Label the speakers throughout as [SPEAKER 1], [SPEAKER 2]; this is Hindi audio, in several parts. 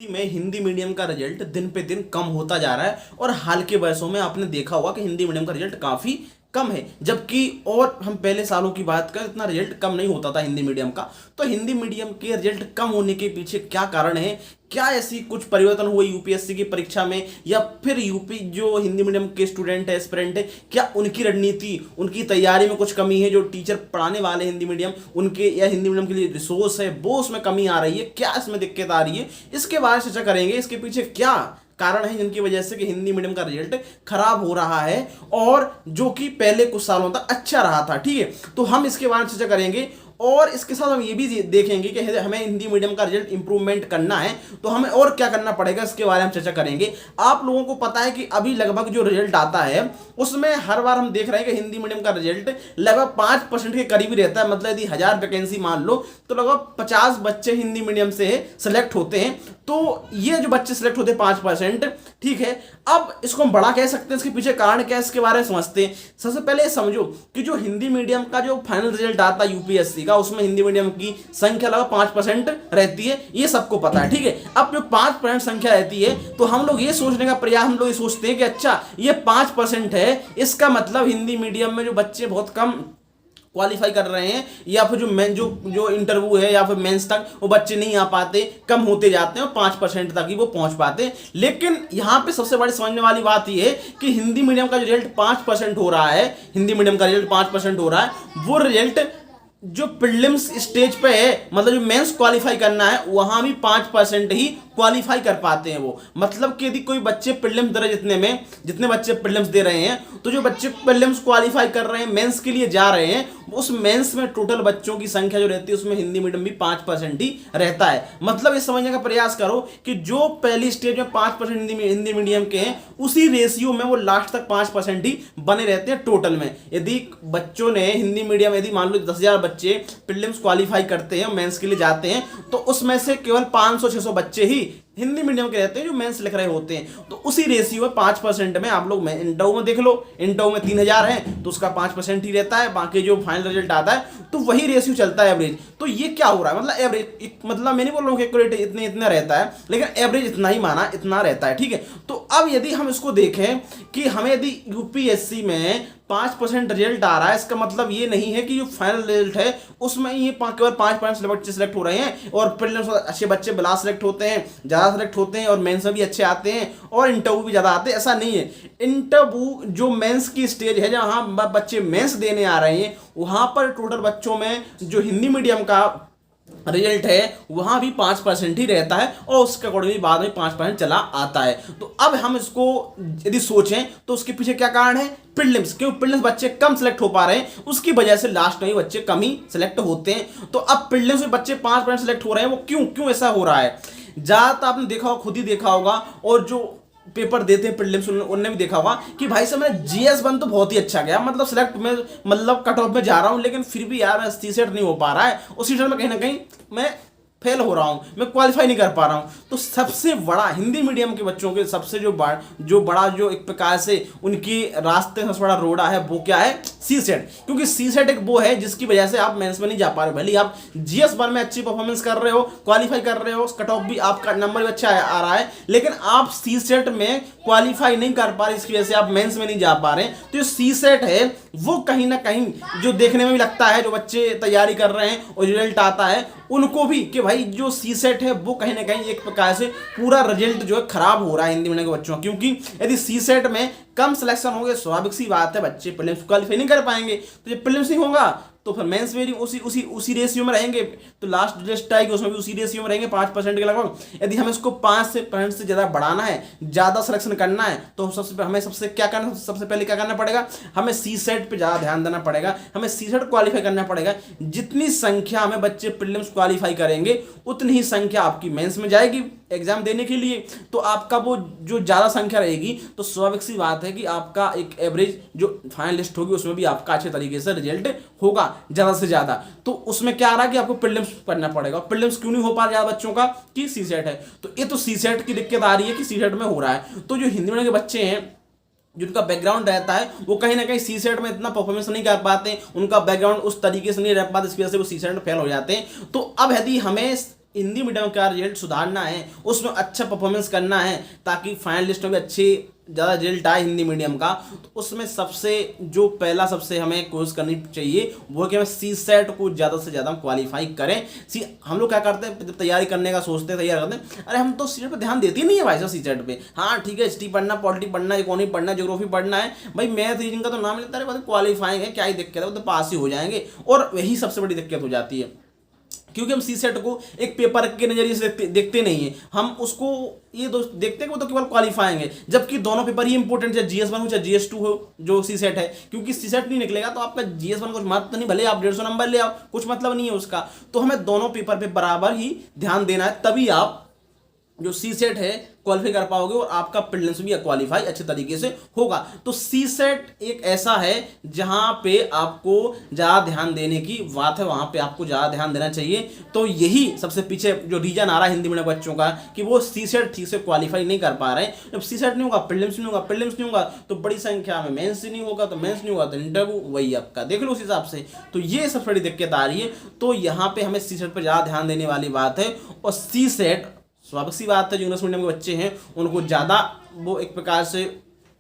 [SPEAKER 1] में हिंदी मीडियम का रिजल्ट दिन पे दिन कम होता जा रहा है और हाल के वर्षों में आपने देखा होगा कि हिंदी मीडियम का रिजल्ट काफ़ी कम है। जबकि और हम पहले सालों की बात करें इतना रिजल्ट कम नहीं होता था हिंदी मीडियम का। तो हिंदी मीडियम के रिजल्ट कम होने के पीछे क्या कारण है, क्या ऐसी कुछ परिवर्तन हुए यूपीएससी की परीक्षा में, या फिर यूपी जो हिंदी मीडियम के स्टूडेंट है एस्पिरेंट है क्या उनकी रणनीति उनकी तैयारी में कुछ कमी है, जो टीचर पढ़ाने वाले हिंदी मीडियम उनके या हिंदी मीडियम के लिए रिसोर्स है वो उसमें कमी आ रही है, क्या इसमें दिक्कत आ रही है, इसके बारे में चर्चा करेंगे। इसके पीछे क्या कारण है जिनकी वजह से कि हिंदी मीडियम का रिजल्ट खराब हो रहा है और जो कि पहले कुछ सालों तक अच्छा रहा था। ठीक है, तो हम इसके बारे में चर्चा करेंगे और इसके साथ हम ये भी देखेंगे कि हमें हिंदी मीडियम का रिजल्ट इंप्रूवमेंट करना है तो हमें और क्या करना पड़ेगा, इसके बारे में चर्चा करेंगे। आप लोगों को पता है कि अभी लगभग जो रिजल्ट आता है उसमें हर बार हम देख रहे हैं कि हिंदी मीडियम का रिजल्ट लगभग 5% के करीब ही रहता है। मतलब यदि 1000 वैकेंसी मान लो तो लगभग 50 बच्चे हिंदी मीडियम से सेलेक्ट होते हैं। तो ये जो बच्चे सेलेक्ट होते हैं 5%, ठीक है, अब इसको हम बड़ा कह सकते हैं, इसके पीछे कारण क्या है इसके बारे में समझते हैं। सबसे पहले समझो कि जो हिंदी मीडियम का जो फाइनल रिजल्ट आता है यूपीएससी का उसमें हिंदी मीडियम की संख्या लगभग 5% रहती है, ये सबको पता है। ठीक है, अब जो 5% संख्या रहती है तो हम लोग ये सोचने का प्रयास हम लोग ये सोचते हैं कि अच्छा ये 5% है, इसका मतलब हिंदी मीडियम में जो बच्चे बहुत कम क्वालिफाई कर रहे हैं या फिर जो इंटरव्यू है या फिर मेंस तक वो बच्चे नहीं आ पाते, कम होते जाते हैं और 5% तक ही वो पहुंच पाते हैं। लेकिन यहाँ पे सबसे बड़ी समझने वाली बात ये है कि हिंदी मीडियम का जो रिजल्ट 5% हो रहा है, हिंदी मीडियम का रिजल्ट 5% हो रहा है, वो रिजल्ट जो प्रीलिम्स स्टेज पे है, मतलब जो मेंस क्वालिफाई करना है वहां भी 5% ही क्वालिफाई कर पाते हैं वो। मतलब कि यदि कोई बच्चे प्रीलिम्स दे रहे जितने बच्चे प्रीलिम्स दे रहे हैं, तो जो बच्चे प्रीलिम्स क्वालिफाई कर रहे हैं मेंस के लिए जा रहे हैं, उस मेंस में टोटल बच्चों की संख्या जो रहती है उसमें हिंदी मीडियम भी 5% ही रहता है। मतलब ये समझने का प्रयास करो कि जो पहली स्टेज में 5% हिंदी मीडियम के हैं उसी रेशियो में वो लास्ट तक 5% ही बने रहते हैं टोटल में। यदि बच्चों ने हिंदी मीडियम यदि मान लो 10,000 बच्चे प्रीलिम्स क्वालिफाई करते हैं, मेंस के लिए जाते हैं, तो उसमें से केवल 500-600 बच्चे ही हिंदी मीडियम के रहते हैं जो मेंस लिख रहे होते हैं। तो उसी रेशियो में 5% में आप लोग इंटरव्यू में देख लो, इंटरव्यू में 3000 है तो उसका 5% ही रहता है, बाकी जो फाइनल रिजल्ट आता है तो वही रेशियो चलता है एवरेज। तो ये क्या हो रहा है, मतलब एवरेज, मतलब मैं नहीं बोल रहा हूँ कि एक्यूरेट इतना रहता है, लेकिन एवरेज इतना ही माना इतना रहता है। ठीक है, तो अब यदि हम इसको देखें कि हमें यदि यूपीएससी में 5% रिजल्ट आ रहा है, इसका मतलब ये नहीं है कि जो फाइनल रिजल्ट है उसमें ये केवल 5% बच्चे सेलेक्ट हो रहे हैं और प्रीलिम्स अच्छे बच्चे बिला सेलेक्ट होते हैं, ज़्यादा सेलेक्ट होते हैं और मेंस में भी अच्छे आते हैं और इंटरव्यू भी ज़्यादा आते हैं, ऐसा नहीं है। इंटरव्यू जो मेंस की स्टेज है जहाँ बच्चे मेंस देने आ रहे हैं वहाँ पर टोटल बच्चों में जो हिंदी मीडियम का रिजल्ट है वहां भी 5% ही रहता है और उसके अकॉर्डिंगली बाद में 5% चला आता है। तो अब हम इसको यदि सोचें तो उसके पीछे क्या कारण है, प्रीलिम्स, क्यों प्रीलिम्स बच्चे कम सेलेक्ट हो पा रहे हैं उसकी वजह से लास्ट में ही बच्चे कम ही सेलेक्ट होते हैं। तो अब प्रीलिम्स में बच्चे 5% सेलेक्ट हो रहे हैं, वो क्यों ऐसा हो रहा है, ज्यादातर आपने देखा होगा, खुद ही देखा होगा और जो पेपर देते हैं प्रीलिम्स उन्होंने भी देखा होगा कि भाई साहब मेरा जीएस1 तो बहुत ही अच्छा गया, मतलब सेलेक्ट में मतलब कट ऑफ में जा रहा हूं, लेकिन फिर भी यार मैं सीसेट नहीं हो पा रहा है, उस सीसेट में कहीं ना कहीं मैं फेल हो रहा हूं, मैं क्वालिफाई नहीं कर पा रहा हूं। तो सबसे बड़ा हिंदी मीडियम के बच्चों के सबसे जो बड़ा जो एक प्रकार से उनकी रास्ते में सबसे बड़ा रोड़ा है वो क्या है, सी सेट। क्योंकि सी सेट एक वो है जिसकी वजह से आप मेंस में नहीं जा पा रहे, भले आप जीएस1 में अच्छी परफॉर्मेंस कर रहे हो, क्वालिफाई कर रहे हो, कट ऑफ भी आपका नंबर भी अच्छा आ रहा है, लेकिन आप सी सेट में क्वालिफाई नहीं कर पा रहे, इसकी वजह से आप मेंस में नहीं जा पा रहे। तो जो सी सेट है वो कहीं ना कहीं जो देखने में भी लगता है, जो बच्चे तैयारी कर रहे हैं और रिजल्ट आता है उनको भी कि भाई जो सी सेट है वो कहीं ना कहीं एक प्रकार से पूरा रिजल्ट जो है खराब हो रहा है हिंदी मीडियम के बच्चों, क्योंकि यदि सी सेट में कम सिलेक्शन होंगे स्वाभाविक सी बात है बच्चे प्रीलिम्स क्वालिफाई नहीं कर पाएंगे। तो जब प्रीलिम्स नहीं होगा तो फिर मेंस में भी उसी रेशियो में रहेंगे, तो लास्ट लिस्ट आएगी उसमें भी उसी रेशियो में रहेंगे 5% के लगभग। यदि हमें इसको 5% से ज़्यादा बढ़ाना है, ज़्यादा सिलेक्शन करना है, तो सबसे पहले क्या करना पड़ेगा, हमें सी सेट पर ज़्यादा ध्यान देना पड़ेगा, हमें सी सेट क्वालिफाई करना पड़ेगा। जितनी संख्या में बच्चे प्रीलिम्स क्वालिफाई करेंगे उतनी ही संख्या आपकी मेंस में जाएगी एग्जाम देने के लिए। तो आपका वो जो ज़्यादा संख्या रहेगी तो स्वाभाविक सी बात है कि आपका एक एवरेज जो फाइनल लिस्ट होगी उसमें भी आपका अच्छे तरीके से रिजल्ट होगा ज़्यादा से ज़्यादा। तो उसमें क्या आ रहा है कि आपको प्रीलिम्स करना पड़ेगा। प्रीलिम्स क्यों नहीं हो पा रहा ज़्यादा बच्चों का, कि सी सेट है। तो ये तो सी सेट की दिक्कत आ रही है कि सी सेट में हो रहा है। तो जो हिंदी मीडियम के बच्चे हैं जिनका बैकग्राउंड रहता है वो कहीं ना कहीं सी सेट में इतना परफॉर्मेंस नहीं कर पाते, उनका बैकग्राउंड उस तरीके से नहीं रह पाता, इसकी वजह से वो सी सेट में फेल हो जाते हैं। तो अब यदि हमें हिंदी मीडियम का रिजल्ट सुधारना है, उसमें अच्छा परफॉर्मेंस करना है ताकि फाइनल लिस्ट में भी अच्छी ज़्यादा रिजल्ट आए हिंदी मीडियम का, तो उसमें सबसे जो पहला सबसे हमें कोशिश करनी चाहिए वो है कि हमें सी सेट को ज़्यादा से ज़्यादा क्वालिफाई करें। हम लोग क्या करते हैं, जब तैयारी करने का सोचते हैं, तैयार करते हैं, अरे हम तो सी सेट पर ध्यान देते ही नहीं है भाई साहब। सी सेट पे हाँ ठीक है, हिस्ट्री पढ़ना, पॉलिटी पढ़ना, इकोनॉमी पढ़ना, ज्योग्राफी पढ़ना है भाई, मैथ रीजनिंग का तो नाम लेता है, क्वालिफाइंग है, क्या ही दिक्कत है, वो तो पास ही हो जाएंगे। और वही सबसे बड़ी दिक्कत हो जाती है, क्योंकि हम सी सेट को एक पेपर के नजरिए से देखते नहीं है, हम उसको ये देखते हैं कि वो तो केवल क्वालिफाइंग है, जबकि दोनों पेपर ही इंपॉर्टेंट, चाहे GS1 हो चाहे GS2 हो जो सी सेट है, क्योंकि सी सेट नहीं निकलेगा तो आपका GS1 कुछ मतलब नहीं, भले आप 150 नंबर ले आओ, कुछ मतलब नहीं है उसका। तो हमें दोनों पेपर पे बराबर ही ध्यान देना है, तभी आप जो सी सेट है क्वालिफाई कर पाओगे और आपका प्रीलिम्स भी क्वालिफाई अच्छे तरीके से होगा। तो सी सेट एक ऐसा है जहां पे आपको ज़्यादा ध्यान देने की बात है, वहां पे आपको ज़्यादा ध्यान देना चाहिए। तो यही सबसे पीछे जो रीजन आ रहा है हिंदी मीडियम बच्चों का कि वो सी सेट ठीक से क्वालिफाई नहीं कर पा रहे हैं। जब सी सेट नहीं होगा, प्रीलिम्स नहीं होगा, प्रीलिम्स नहीं होगा तो बड़ी संख्या में मेंस नहीं होगा, तो मेंस नहीं होगा तो इंटरव्यू, वही आपका देख लो उस हिसाब से। तो ये सबसे बड़ी दिक्कत आ रही है। तो यहाँ पे हमें सी सेट पर ज़्यादा ध्यान देने वाली बात है। और सी सेट स्वाभाविक सी बात है, जो इंग्लिश मीडियम के बच्चे हैं उनको ज़्यादा वो एक प्रकार से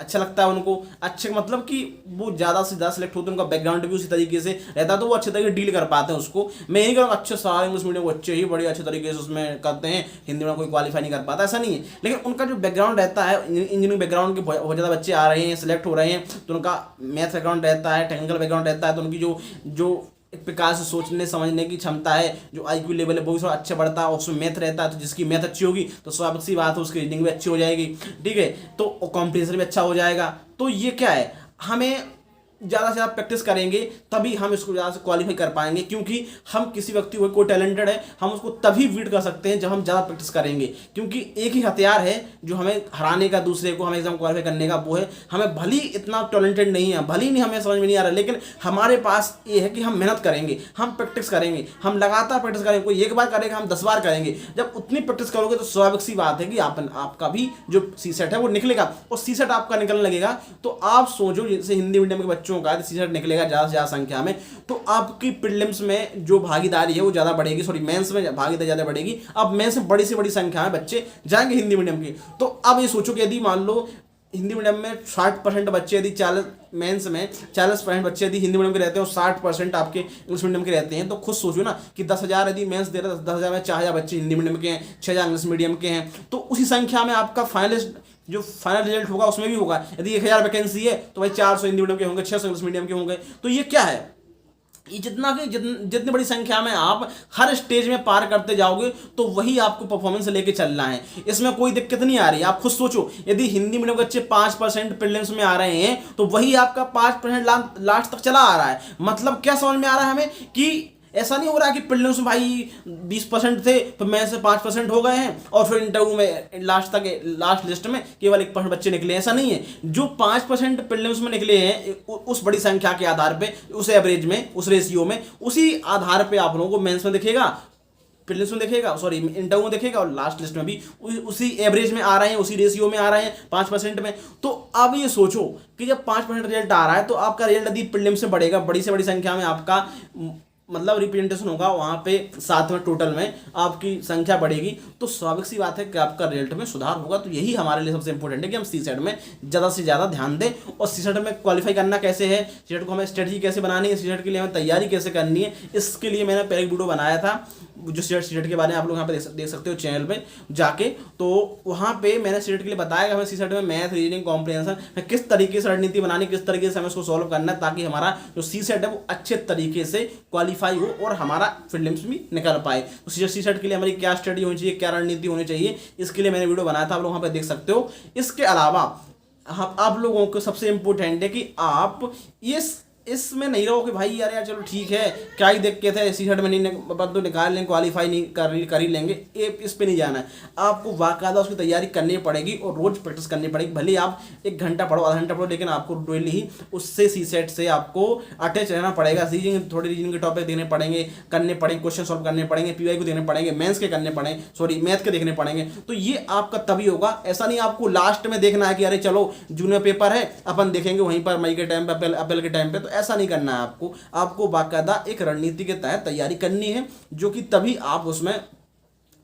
[SPEAKER 1] अच्छा लगता है, उनको अच्छे मतलब कि वो ज़्यादा से ज़्यादा सिलेक्ट होते हैं, उनका बैकग्राउंड भी उसी तरीके से रहता है, तो वो अच्छे तरीके डील कर पाते हैं उसको। मैं यही कहूँगा अच्छे सारे इंग्लिश मीडियम के बच्चे ही बड़े अच्छे तरीके से उसमें करते हैं, हिंदी में कोई क्वालिफाई नहीं कर पाता, ऐसा नहीं है। लेकिन उनका जो बैकग्राउंड रहता है, इंजीनियरिंग बैकग्राउंड के बहुत ज़्यादा बच्चे आ रहे हैं, सिलेक्ट हो रहे हैं, तो उनका मैथ बैकग्राउंड रहता है, टेक्निकल बैकग्राउंड रहता है, तो उनकी जो एक प्रकार से सोचने समझने की क्षमता है, जो IQ लेवल है वो भी थोड़ा अच्छा बढ़ता है, उसमें मैथ रहता है, तो जिसकी मैथ अच्छी होगी तो स्वाभाविक सी बात है उसकी रीडिंग भी अच्छी हो जाएगी, ठीक है, तो कॉम्प्रिहेंशन भी अच्छा हो जाएगा। तो ये क्या है, हमें ज़्यादा से ज़्यादा प्रैक्टिस करेंगे तभी हम इसको ज़्यादा से क्वालिफाई कर पाएंगे, क्योंकि हम किसी व्यक्ति को कोई टैलेंटेड है, हम उसको तभी बीट कर सकते हैं जब हम ज़्यादा प्रैक्टिस करेंगे, क्योंकि एक ही हथियार है जो हमें हराने का, दूसरे को हमें एग्जाम क्वालिफाई करने का, वो है हमें भली इतना टैलेंटेड नहीं है, भली नहीं हमें समझ में नहीं आ रहा, लेकिन हमारे पास ये है कि हम मेहनत करेंगे, हम प्रैक्टिस करेंगे, हम लगातार प्रैक्टिस करेंगे। कोई एक बार करेगा, हम 10 बार करेंगे। जब उतनी प्रैक्टिस करोगे तो स्वाभाविक सी बात है कि आपका भी जो सी सेट है वो निकलेगा, और सी सेट आपका निकलने लगेगा तो आप सोचो, जैसे हिंदी मीडियम के बच्चों का सी सेट निकलेगा ज़्यादा से ज़्यादा संख्या में, तो आपकी प्रीलिम्स में जो भागीदारी है वो ज़्यादा बढ़ेगी, सॉरी मेंस में भागीदारी ज़्यादा बढ़ेगी। अब मेंस में बड़ी से बड़ी संख्या में बच्चे जाएंगे हिंदी मीडियम की। तो अब ये सोचो कि यदि मान लो हिंदी मीडियम में 60% बच्चे यदि 40 मेंस में 40% बच्चे यदि हिंदी मीडियम के रहते हैं और 60% आपके इंग्लिश मीडियम के रहते हैं, तो खुद सोचो ना कि 10,000 यदि मेंस दे रहे हैं, 10,000 में 4,000 बच्चे हिंदी मीडियम के हैं, 6,000 इंग्लिश मीडियम के हैं, तो उसी संख्या में आपका जो फाइनल रिजल्ट होगा उसमें भी होगा। यदि 1,000 वैकेंसी है तो भाई 400 हिंदी मीडियम के होंगे, 600 इंग्लिश मीडियम के होंगे। तो ये क्या है, ये जितनी बड़ी संख्या में आप हर स्टेज में पार करते जाओगे तो वही आपको परफॉर्मेंस लेके चलना है, इसमें कोई दिक्कत नहीं आ रही। आप खुद सोचो, यदि हिंदी मीडियम के बच्चे 5% प्रीलिम्स में आ रहे हैं तो वही आपका 5% लास्ट तक चला आ रहा है। मतलब क्या समझ में आ रहा है हमें कि ऐसा नहीं हो रहा कि प्रीलिम्स में भाई 20% थे तो मैं से 5% हो गए हैं और फिर इंटरव्यू में लास्ट लिस्ट में केवल 1% बच्चे निकले, ऐसा नहीं है। जो 5% प्रीलिम्स में निकले हैं उस बड़ी संख्या के आधार पे, उस एवरेज में, उस रेशियो में, उसी आधार पे आप लोगों को मेंस में दिखेगा, प्रीलिम्स में दिखेगा, सॉरी इंटरव्यू में दिखेगा, और लास्ट लिस्ट में भी उसी एवरेज में आ रहे हैं, उसी रेशियो में आ रहे हैं 5% में। तो अब ये सोचो कि जब 5% रिजल्ट आ रहा है तो आपका रिजल्ट यदि प्रीलिम्स में बढ़ेगा, बड़ी से बड़ी संख्या में आपका मतलब रिप्रेजेंटेशन होगा वहाँ पे, साथ में टोटल में आपकी संख्या बढ़ेगी, तो स्वाभाविक सी बात है कि आपका रिजल्ट में सुधार होगा। तो यही हमारे लिए सबसे इंपॉर्टेंट है कि हम सी सेट में ज़्यादा से ज़्यादा ध्यान दें। और सी सेट में क्वालिफाई करना कैसे है, सी सेट को हमें स्ट्रेटजी कैसे बनानी है, सी सेट के लिए हमें तैयारी कैसे करनी है, इसके लिए मैंने पहले एक वीडियो बनाया था जो सी सेट के बारे में आप लोग यहाँ पे देख सकते हो चैनल पे जाके। तो वहाँ पे मैंने सी सेट के लिए बताया कि हमें सी सेट में मैथ, रीजनिंग, कॉम्प्रिहेंशन किस तरीके से रणनीति बनानी, किस तरीके से हमें उसको सॉल्व करना है, ताकि हमारा जो सी सेट है वो अच्छे तरीके से क्वालिफाई हो और हमारा प्रीलिम्स भी निकल पाए। तो सी सेट के लिए हमारी क्या स्ट्रेटजी होनी चाहिए, क्या रणनीति होनी चाहिए, इसके लिए मैंने वीडियो बनाया था, आप लोग वहाँ पे देख सकते हो। इसके अलावा आप लोगों को सबसे इम्पोर्टेंट है कि आप इसमें नहीं रहो कि भाई यार चलो ठीक है, क्या ही दिक्कत है, सी सेट में नहीं तो निकाल लेंगे, क्वालिफाई नहीं कर ही लेंगे, इस पे नहीं जाना है। आपको बाकायदा उसकी तैयारी करनी पड़ेगी और रोज प्रैक्टिस करनी पड़ेगी। भले आप 1 घंटा पढ़ो, आधा घंटा पढ़ो, लेकिन आपको डेली ही उससे सी सेट से आपको अटैच रहना पड़ेगा। थोड़े रीजनिंग के टॉपिक देने पड़ेंगे, करने पड़ेंगे, क्वेश्चन सॉल्व करने पड़ेंगे, PY को देने पड़ेंगे, मेंस के करने पड़ेंगे, सॉरी मैथ के देखने पड़ेंगे। तो ये आपका तभी होगा। ऐसा नहीं आपको लास्ट में देखना है कि अरे चलो जून में पेपर है अपन देखेंगे वहीं पर मई के टाइम पे, अप्रैल के टाइम पे, तो ऐसा नहीं करना है। आपको बाकायदा एक रणनीति के तहत तैयारी करनी है, जो कि तभी आप उसमें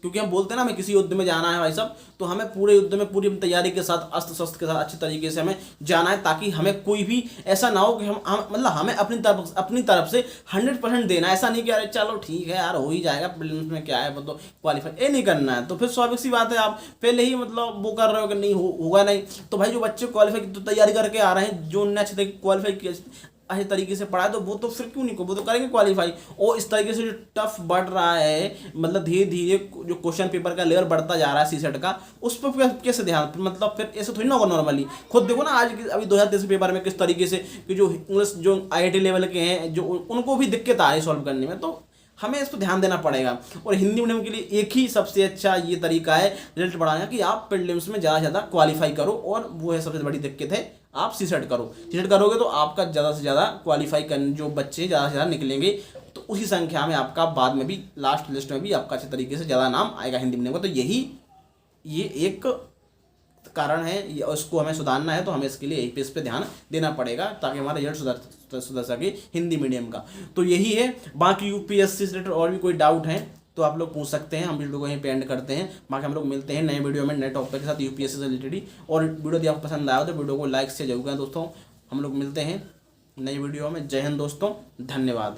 [SPEAKER 1] क्योंकि हम बोलते हैं ना हमें किसी युद्ध में जाना है भाई साहब, तो हमें पूरे युद्ध में पूरी तैयारी के साथ, अस्त्र शस्त्र के साथ अच्छी तरीके से हमें जाना है, ताकि हमें कोई भी ऐसा ना हो कि हम मतलब हमें अपनी तरफ से 100% देना है। ऐसा नहीं कि अरे चलो ठीक है यार हो ही जाएगा, प्रीलिम्स में क्या है वो तो क्वालिफाई, ये नहीं करना है। तो फिर स्वाभाविक सी बात है आप पहले ही मतलब वो कर रहे हो कि नहीं होगा नहीं। तो भाई जो बच्चे क्वालिफाई की तो तैयारी करके आ रहे हैं, जो उन्होंने अच्छे तरीके क्वालिफाई अच्छे तरीके से पढ़ा है, तो वो तो फिर क्यों नहीं, वो तो करेंगे क्वालिफाई। और इस तरीके से जो टफ बढ़ रहा है, मतलब धीरे धीरे जो क्वेश्चन पेपर का लेवल बढ़ता जा रहा है सीसेट का, उस पर कैसे ध्यान, मतलब फिर ऐसे थोड़ी ना होगा नॉर्मली। खुद देखो ना आज अभी 2023 पेपर में किस तरीके से कि जो इंग्लिश जो IIT लेवल के हैं, जो उनको भी दिक्कत आ रही है सॉल्व करने में। तो हमें इस पर ध्यान देना पड़ेगा। और हिंदी मीडियम के लिए एक ही सबसे अच्छा ये तरीका है रिजल्ट बढ़ाने का, कि आप प्रीलिम्स में ज़्यादा से ज़्यादा क्वालिफाई करो, और वो है सबसे बड़ी दिक्कत है, आप सीसेट करो। सीसेट करोगे तो आपका ज़्यादा से ज़्यादा क्वालिफाई करने जो बच्चे ज़्यादा से ज़्यादा निकलेंगे, तो उसी संख्या में आपका बाद में भी लास्ट लिस्ट में भी आपका अच्छे तरीके से ज़्यादा नाम आएगा हिंदी मीडियम का। तो ये एक कारण है, उसको हमें सुधारना है। तो हमें इसके लिए इस पे ध्यान देना पड़ेगा, ताकि हमारा रिजल्ट सुधर सके हिंदी मीडियम का। तो यही है। बाकी UPSC से रिलेटेड और भी कोई डाउट है तो आप लोग पूछ सकते हैं। हम वीडियो को यहीं पे एंड करते हैं। बाकी हम लोग मिलते हैं नए वीडियो में नए टॉपिक के साथ UPSC से रिलेटेड ही। और वीडियो यदि आपको पसंद आया हो तो वीडियो को लाइक से जरूर करें दोस्तों। हम लोग मिलते हैं नई वीडियो में। जय हिंद दोस्तों, धन्यवाद।